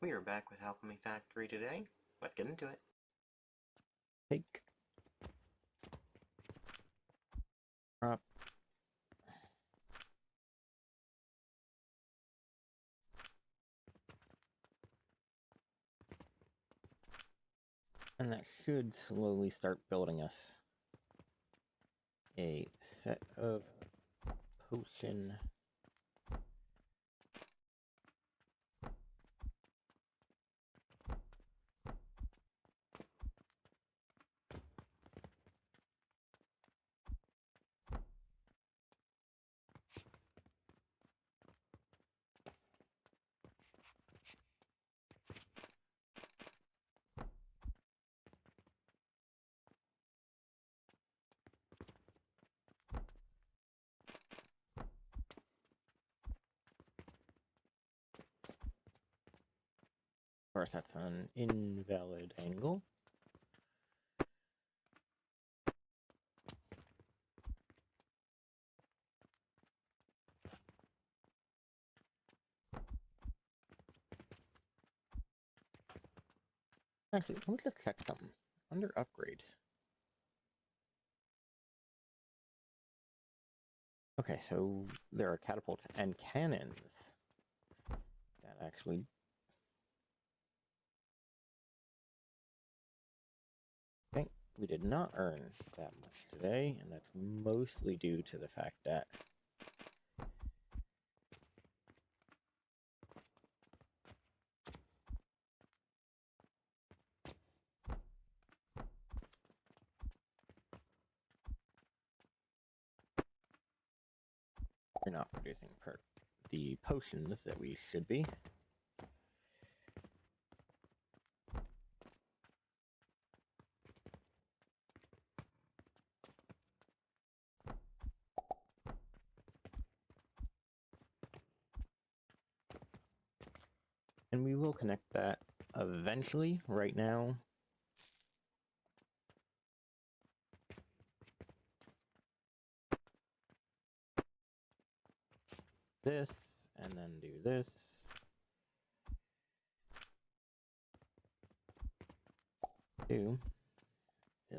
We are back with Alchemy Factory today. Let's get into it. Take up and that should slowly start building us a set of potion of course that's an invalid angle. Actually, let me just check something. Under upgrades. Okay, so there are catapults and cannons that actually think we did not earn that much today, and that's mostly due to the fact that we're not producing the potions that we should be. And we will connect that eventually. Right now, this, and then do this. Do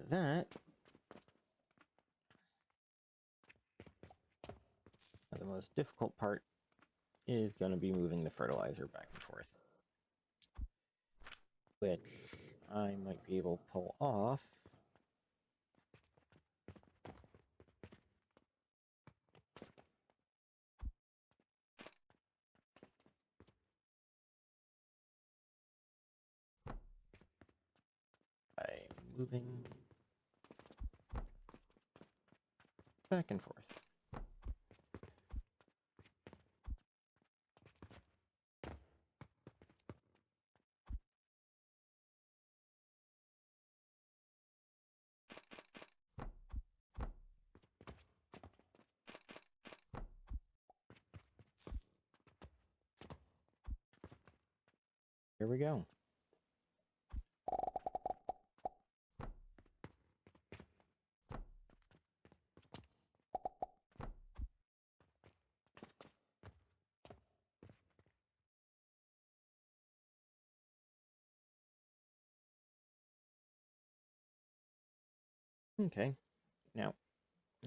that. Now, the most difficult part is going to be moving the fertilizer back and forth, which I might be able to pull off. By moving back and forth. Here we go. Okay, now,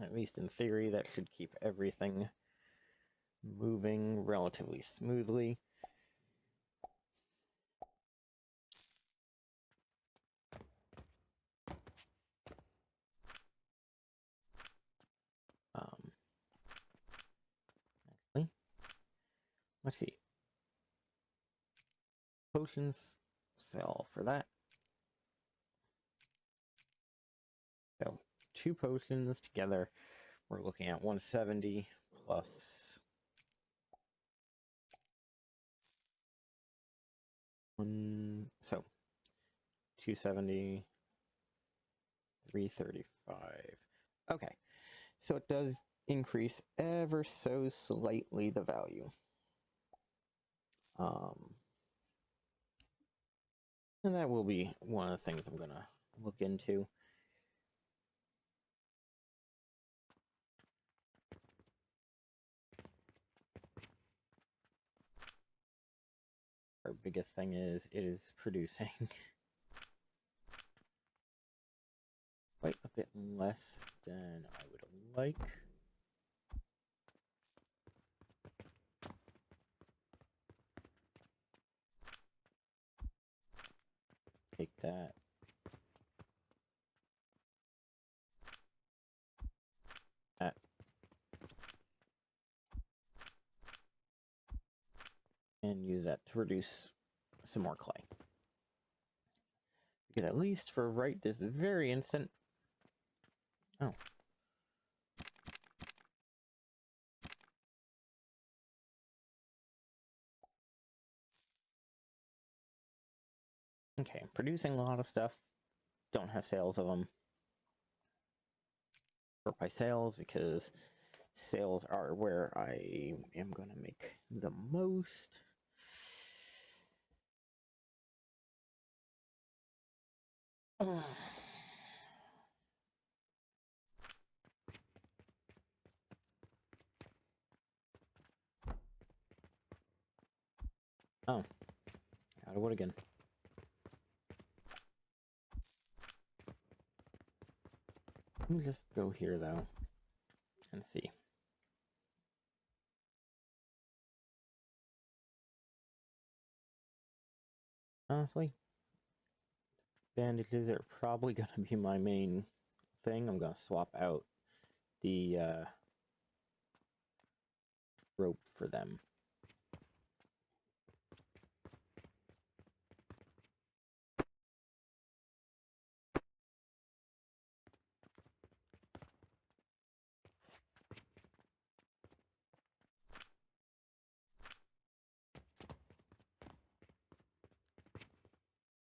at least in theory, that should keep everything moving relatively smoothly. Actually, let's see. Potions sell for that. So 2 potions together, we're looking at 170 plus so 270, 335. Okay, so it does increase ever so slightly the value. And that will be one of the things I'm going to look into. our biggest thing is it is producing quite a bit less than I would like. Take that. That. And use that to produce some more clay. Because at least for right this very instant... Oh. Okay, I'm producing a lot of stuff. Don't have sales of them. Sort by sales, because sales are where I am going to make the most. Oh, out of wood again. Let me just go here though and see. Honestly, bandages are probably going to be my main thing. I'm going to swap out the rope for them.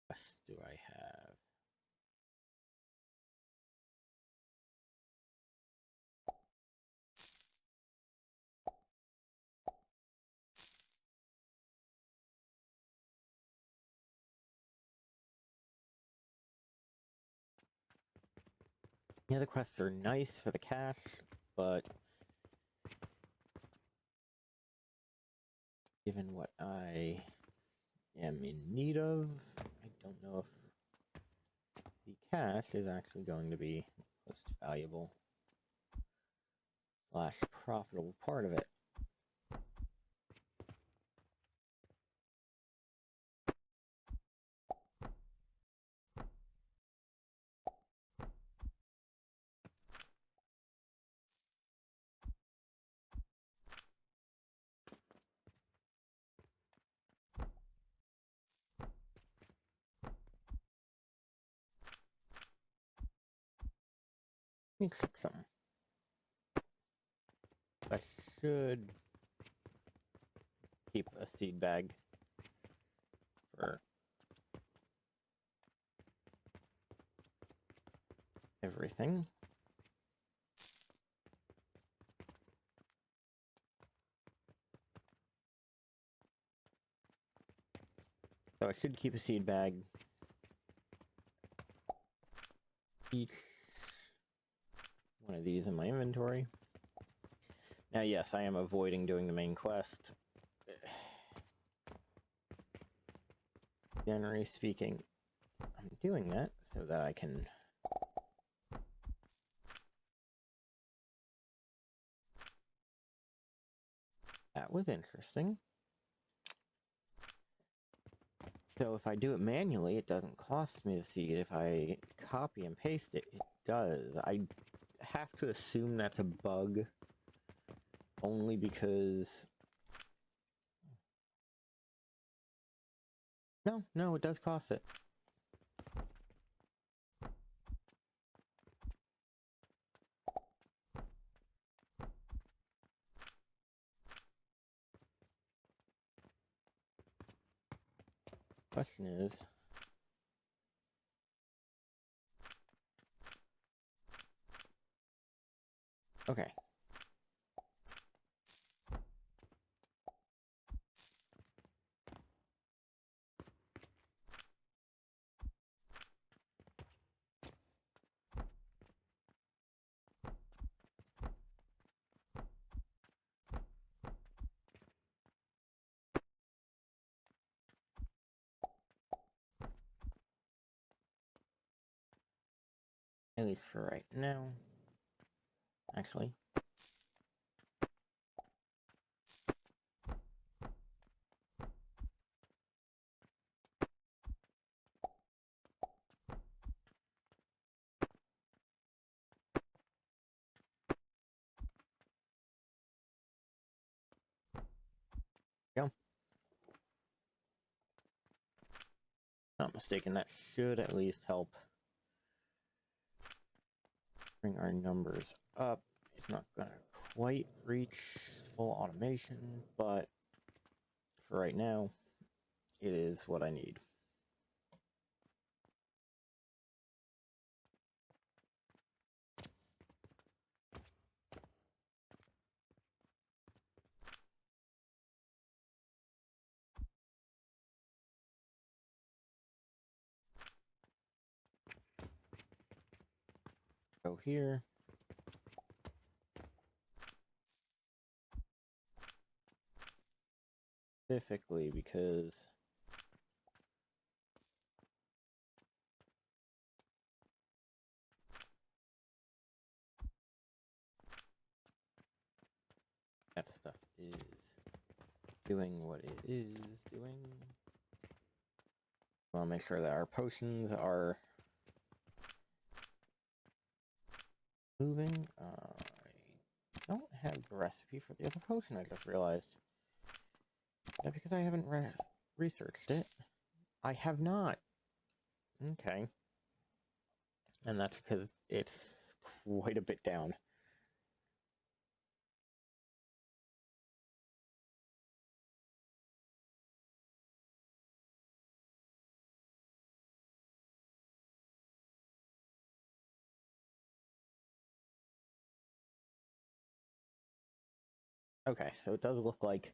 What else do I have? Yeah, the quests are nice for the cash, but given what I am in need of, I don't know if the cash is actually going to be the most valuable / profitable part of it. Let me check something. I should keep a seed bag for everything. So I should keep a seed bag each one of these in my inventory. Now, yes, I am avoiding doing the main quest. Generally speaking, I'm doing that so that I can that was interesting. So if I do it manually, it doesn't cost me the seed. If I copy and paste it, it does. I have to assume that's a bug only because... No, it does cost it. Question is... Okay. least for right now. Actually. Go. Not mistaken, that should at least help bring our numbers up. It's not gonna quite reach full automation, but for right now, it is what I need. Go here. Specifically because that stuff is doing what it is doing. I'll make sure that our potions are moving. I don't have the recipe for the other potion, I just realized. Is that because I haven't researched it? I have not. Okay. And that's because it's quite a bit down. Okay, so it does look like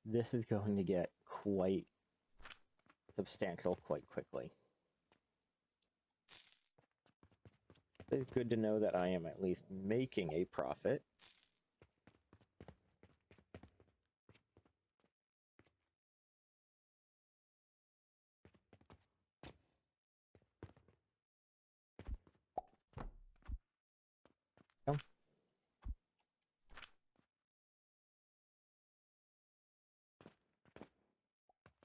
this is going to get quite substantial quite quickly. It's good to know that I am at least making a profit. Oh.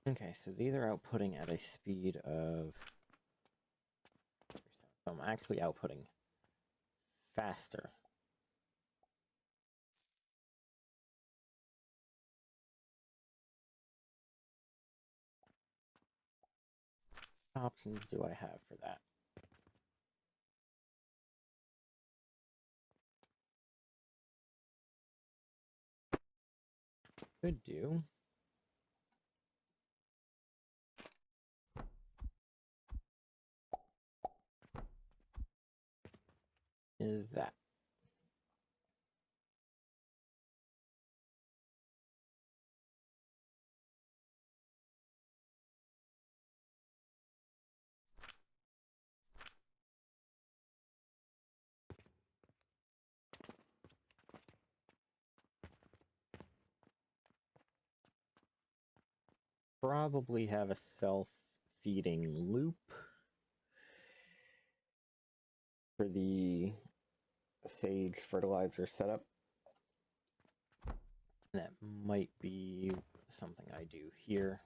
Okay, so these are outputting at a speed of... So I'm actually outputting faster. What options do I have for that? Could do is that. Probably have a self-feeding loop for the sage fertilizer setup. That might be something I do here.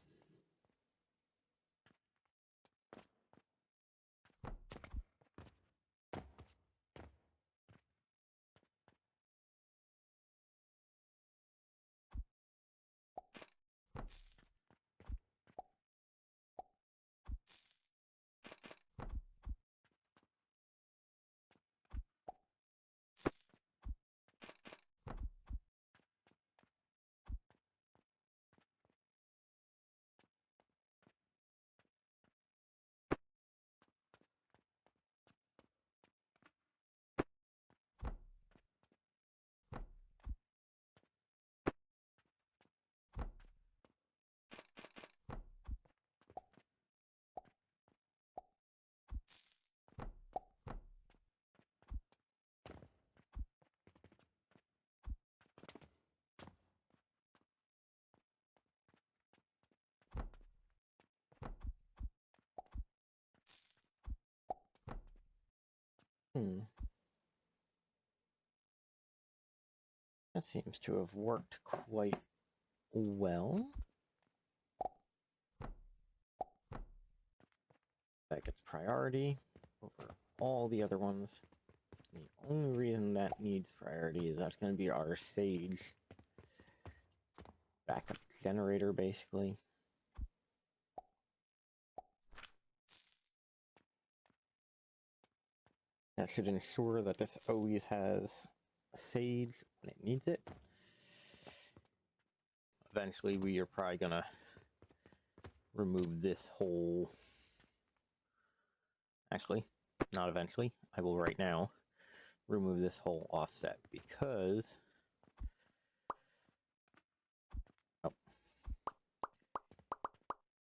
That seems to have worked quite well. That gets priority over all the other ones. The only reason that needs priority is that's going to be our sage backup generator, basically. That should ensure that this always has sage when it needs it. Eventually, we are probably going to remove this whole... Actually, not eventually. I will right now remove this whole offset because... Oh.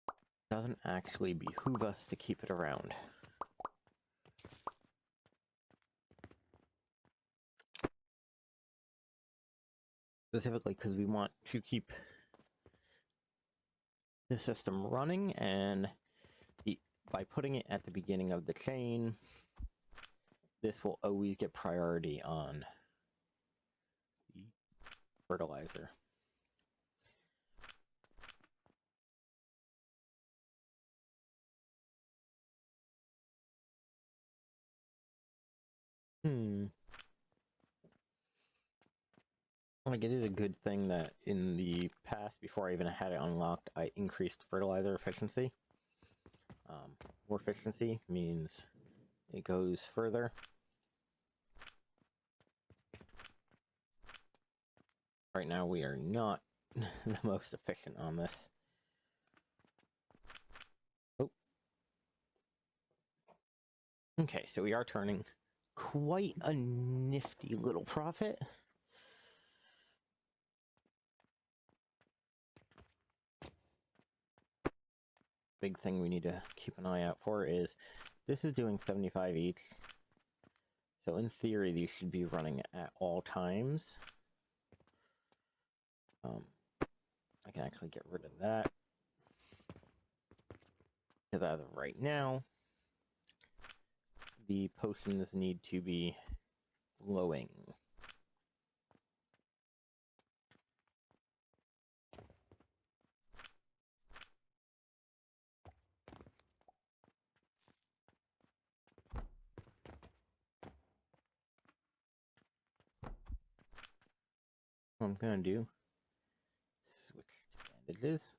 It doesn't actually behoove us to keep it around. Specifically because we want to keep the system running, and by putting it at the beginning of the chain, this will always get priority on the fertilizer. Like, it is a good thing that in the past, before I even had it unlocked, I increased fertilizer efficiency. More efficiency means it goes further. Right now, we are not the most efficient on this. Oh. Okay, so we are turning quite a nifty little profit. Big thing we need to keep an eye out for is this is doing 75 each. So in theory, these should be running at all times. I can actually get rid of that. Because as of right now, the potions need to be flowing. What I'm gonna do, switch to bandages.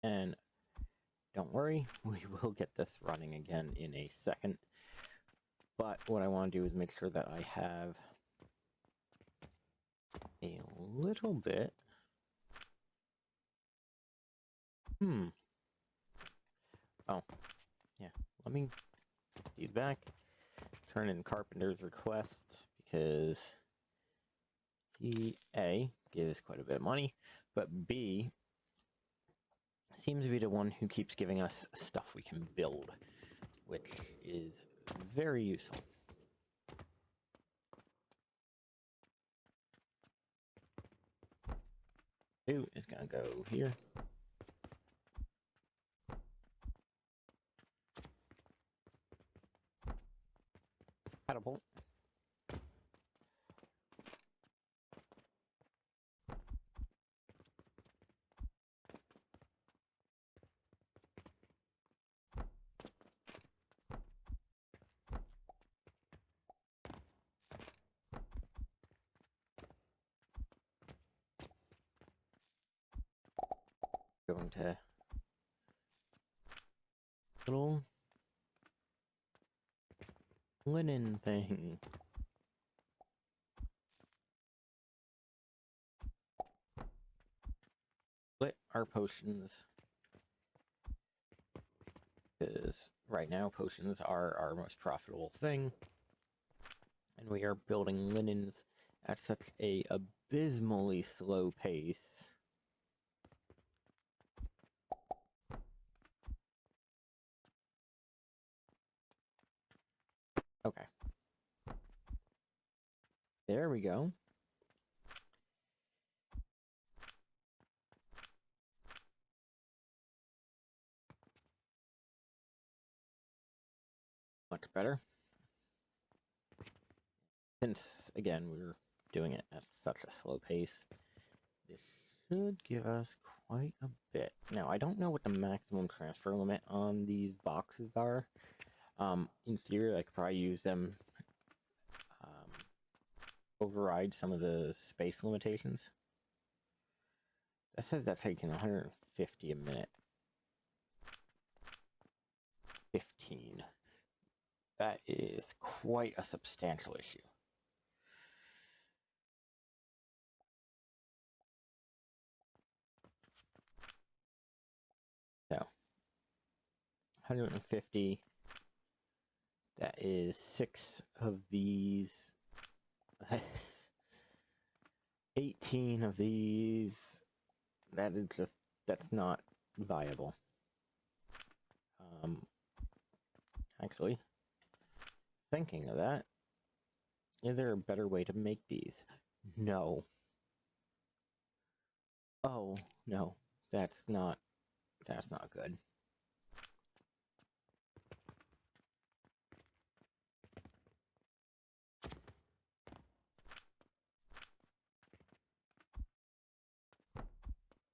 And don't worry, we will get this running again in a second. But what I want to do is make sure that I have a little bit. Oh, yeah. Let me put these back. Turn in Carpenter's request because he, A, gives quite a bit of money, but B, seems to be the one who keeps giving us stuff we can build, which is very useful. Two is gonna go here. Catapult. Going to little linen thing. Split our potions, because right now potions are our most profitable thing, and we are building linens at such a abysmally slow pace. Okay. There we go. Much better. Since, again, we're doing it at such a slow pace, this should give us quite a bit. Now, I don't know what the maximum transfer limit on these boxes are. In theory, I could probably use them, override some of the space limitations. That says that's taking 150 a minute. 15. That is quite a substantial issue. So, 150. That is 6 of these. That's 18 of these. That is just, that's not viable. Actually, thinking of that, is there a better way to make these? No. Oh, no. That's not good.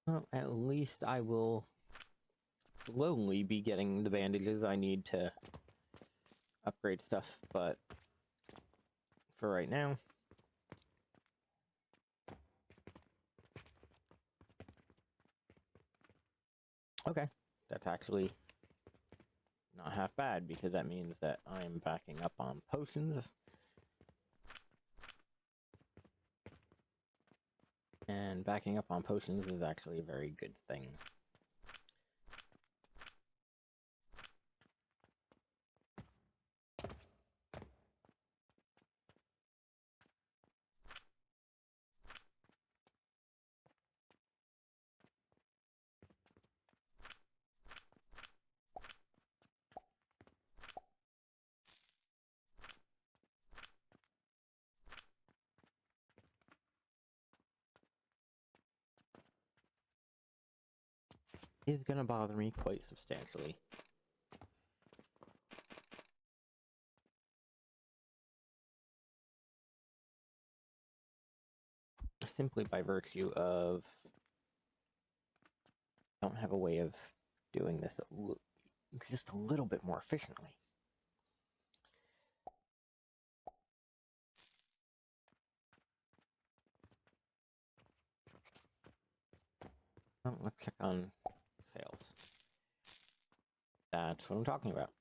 Well, at least I will slowly be getting the bandages I need to upgrade stuff, but for right now, okay, that's actually not half bad, because that means that I'm backing up on potions. And backing up on potions is actually a very good thing. Is gonna bother me quite substantially. Simply by virtue of I don't have a way of doing this just a little bit more efficiently. Well, let's check on sales. That's what I'm talking about.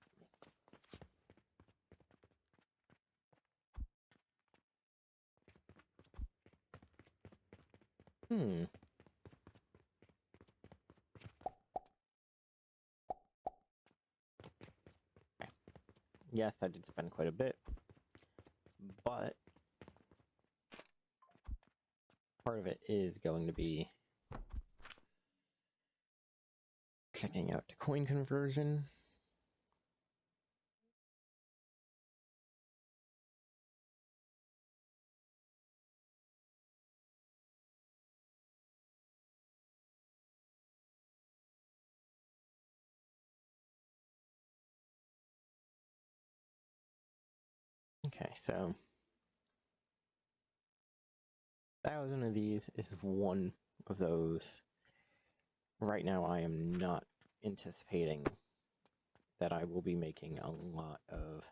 Okay. Yes, I did spend quite a bit, but part of it is going to be checking out the coin conversion. Okay, so 1,000 of these is one of those. Right now, I am not anticipating that I will be making a lot of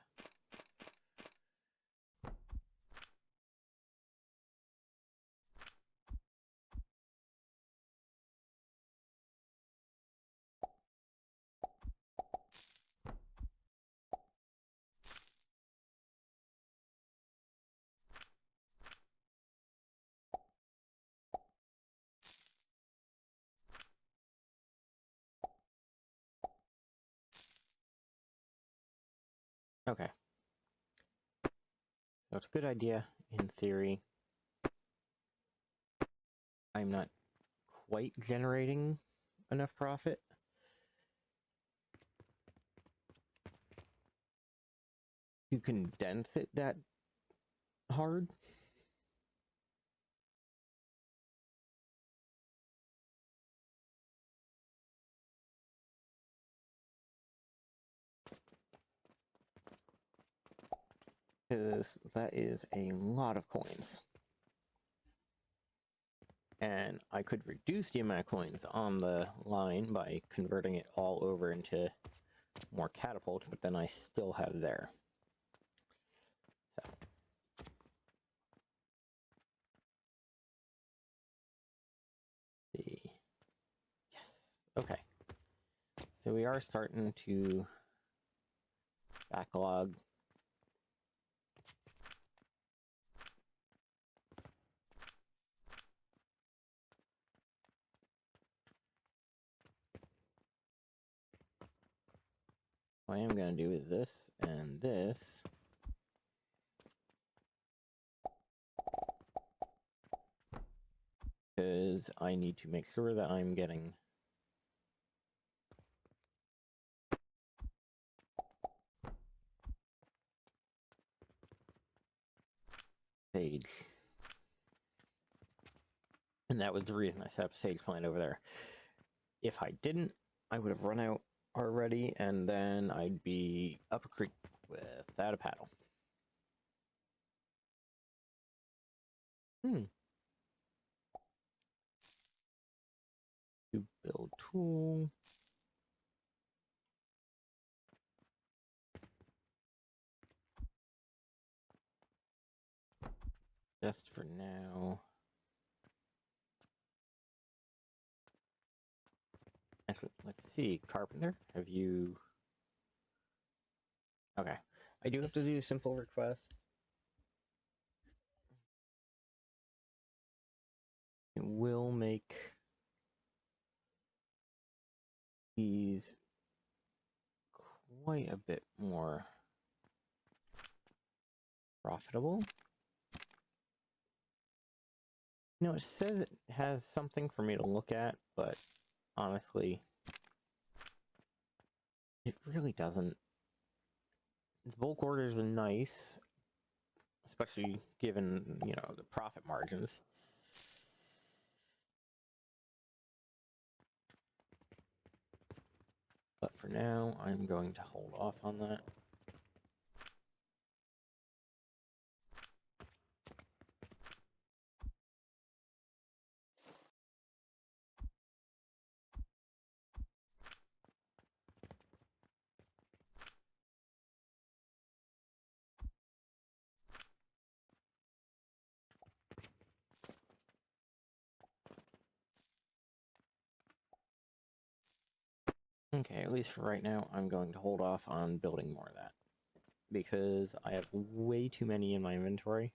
okay. So it's a good idea in theory. I'm not quite generating enough profit. to condense it that hard. Because that is a lot of coins. And I could reduce the amount of coins on the line by converting it all over into more catapults, but then I still have there. So. Yes. Okay. So we are starting to backlog. What I am going to do is this and this. Because I need to make sure that I'm getting sage. And that was the reason I set up sage plant over there. If I didn't, I would have run out already, and then I'd be up a creek without a paddle. To build tool. Just for now. Actually, let's see. Carpenter, have you... Okay. I do have to do a simple request. It will make these quite a bit more profitable. You know, it says it has something for me to look at, but honestly, it really doesn't. The bulk orders are nice, especially given, you know, the profit margins. But for now, I'm going to hold off on that. Okay, at least for right now, I'm going to hold off on building more of that. Because I have way too many in my inventory.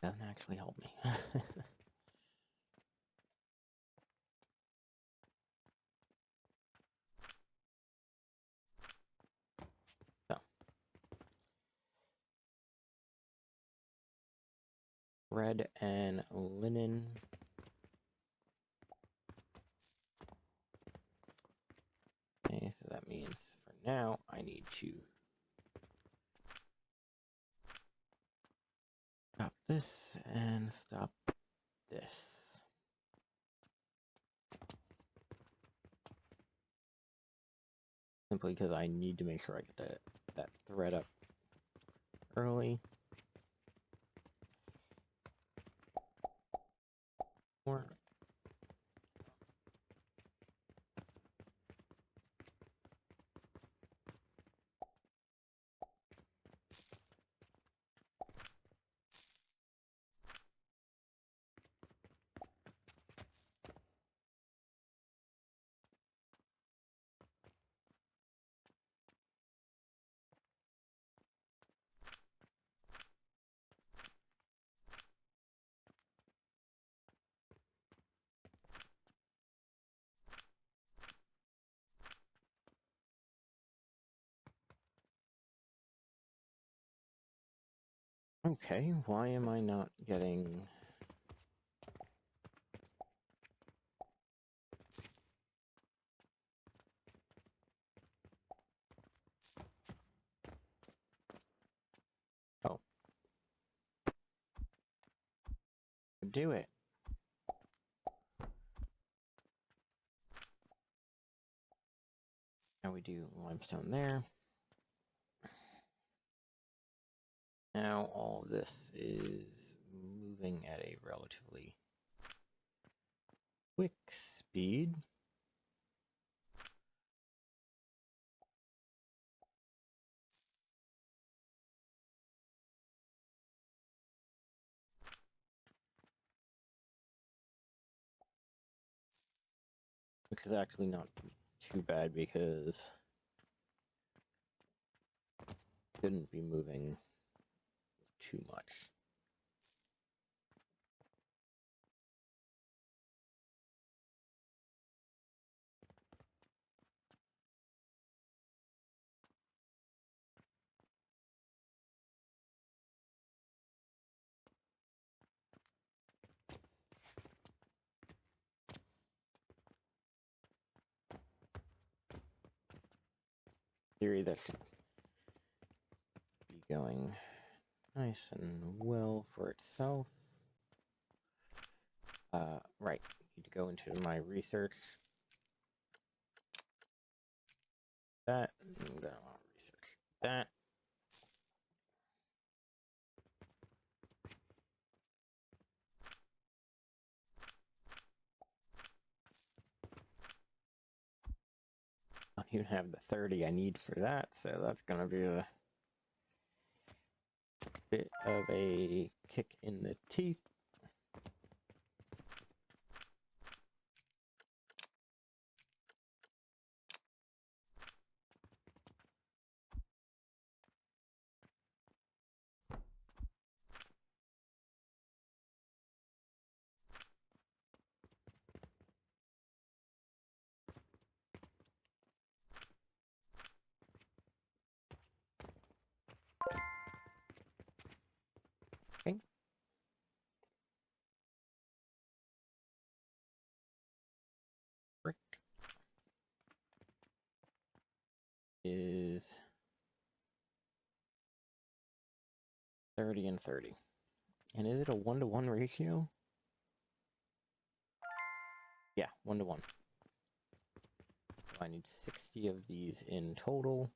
Doesn't actually help me. So. Red and linen. Okay, so that means for now, I need to stop this and stop this. Simply because I need to make sure I get that thread up early. Or okay, why am I not getting... do it. Now we do limestone there. Now all of this is moving at a relatively quick speed. Which is actually not too bad because it shouldn't be moving too much. Theory that should be going nice and well for itself. Right, need to go into my research. That, I'm gonna research that. I don't even have the 30 I need for that, so that's gonna be a bit of a kick in the teeth. Okay. Brick is 30 and 30. And is it a 1-to-1 ratio? Yeah, 1-to-1. So I need 60 of these in total.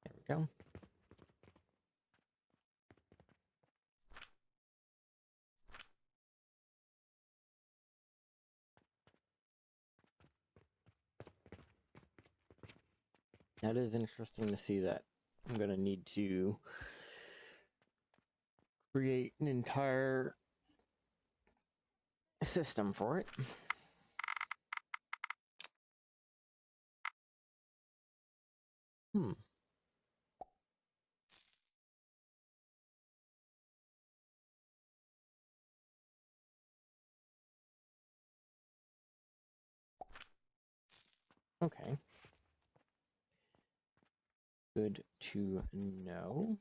There we go. That is interesting to see that. I'm going to need to create an entire system for it. Okay. Good to know.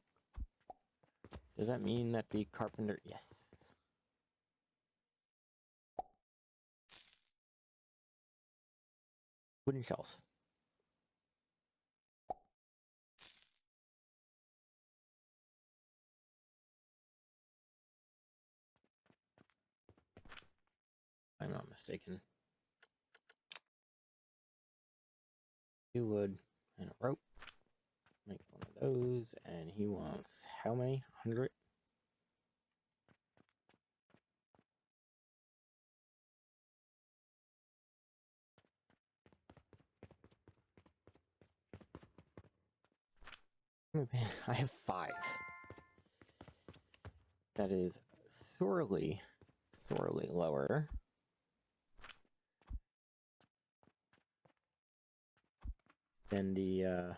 Does that mean that the carpenter... Yes. Wooden shelves. If I'm not mistaken. 2 wood and a rope. Make one of those, and he wants how many? 100? I have 5. That is sorely, sorely lower than the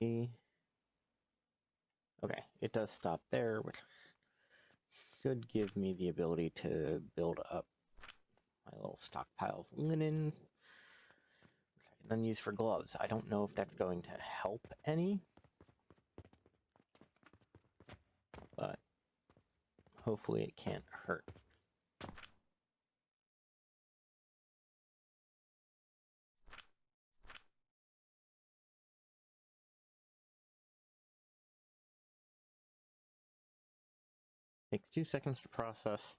Okay, it does stop there, which should give me the ability to build up my little stockpile of linen, which I can then use for gloves. I don't know if that's going to help any, but hopefully it can't hurt. Takes 2 seconds to process,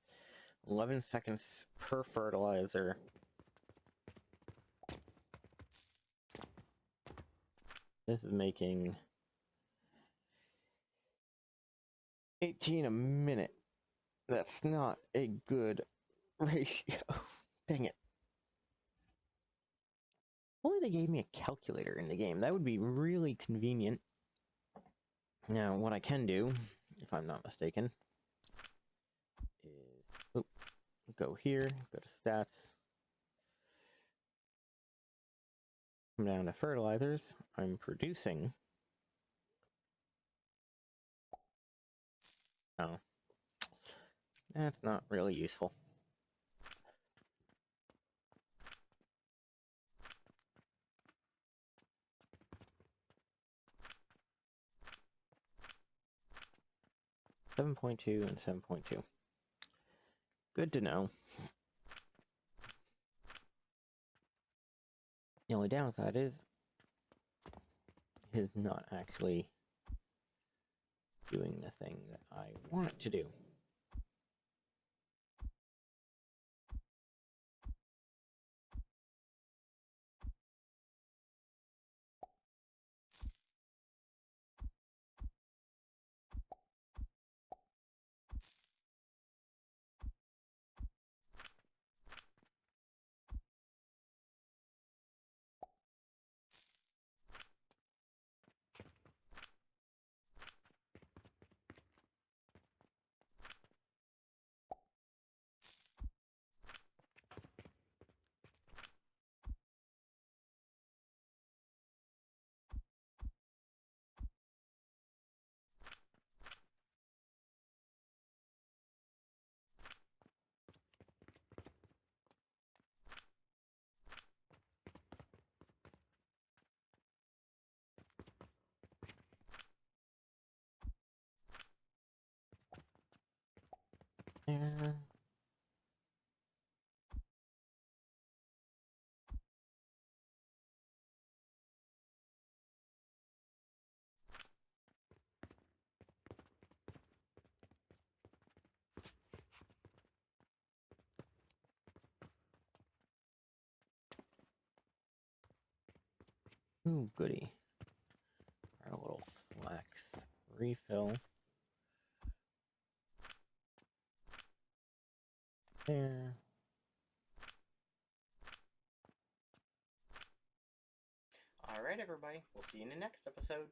11 seconds per fertilizer. This is making 18 a minute. That's not a good ratio. Dang it. Only they gave me a calculator in the game. That would be really convenient. Now, what I can do, if I'm not mistaken, is go here, go to stats, come down to fertilizers. I'm producing. Oh, that's not really useful. .2 and 7.2. Good to know. The only downside is not actually doing the thing that I want it to do. There. Ooh, goody. Our little flax refill. There. Alright, everybody. We'll see you in the next episode.